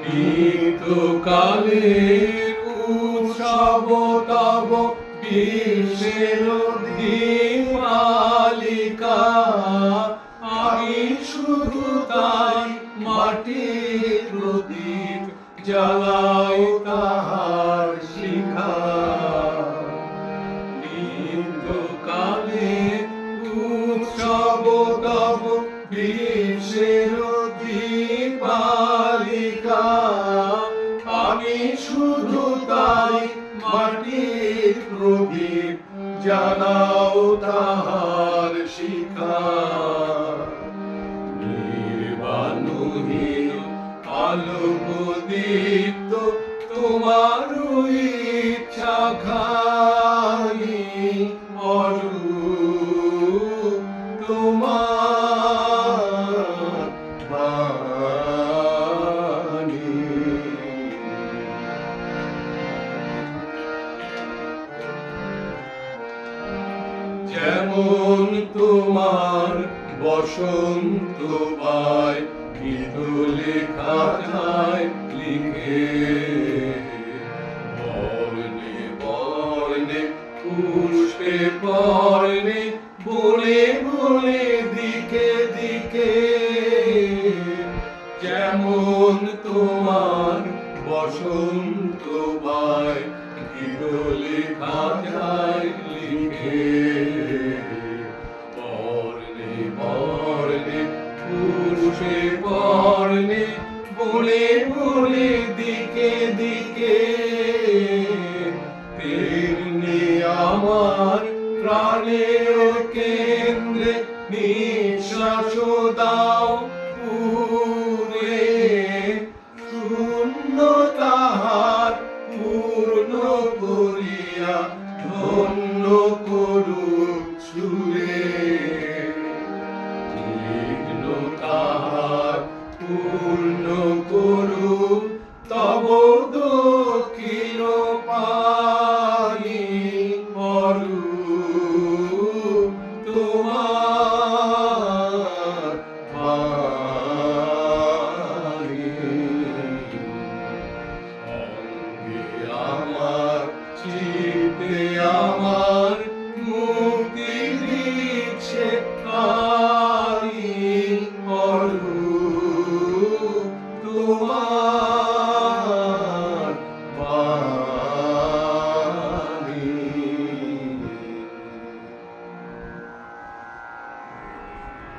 নিত্যকালের উৎসব তব বিশ্বের দীপালিকা, আমি শুধু তাই মাটির প্রদীপ জ্বালাই তাহার শিখা। নিত্যকালের উৎসব তব বিশ্বের দীপালিকা, আমি শুধু তাই মাটির প্রদীপ জ্বালাও তাহার শিখা। নির্বাণহীন আলোক দীপ্ত তোমার ইচ্ছা খানি অরূপ তোমার বাণী। যেমন তোমার বসন্ত পায় মৃদুলে খাতায় লিখে, বর্ণে বর্ণে পুষ্পে পর্ণে বনে বনে দিকে দিকে। যেমন তোমার বসন্ত পায় মৃদুলে খাতায় লিখে, পর্ণে পর্ণে পুষ্পে পর্ণে বনে বনে দিকে দিকে। তেমনি আমার প্রাণের কেন্দ্রে নিঃশ্বাস দাও পুরে, শূন্য তাহার পূর্ণ করিয়া ধন্য করুক সুরে। বিঘ্ন তাহার পূর্ণ করুক তব দক্ষিণ পানি অরূপ তোমার বাণী। অঙ্গে আমার চিত্তে আমার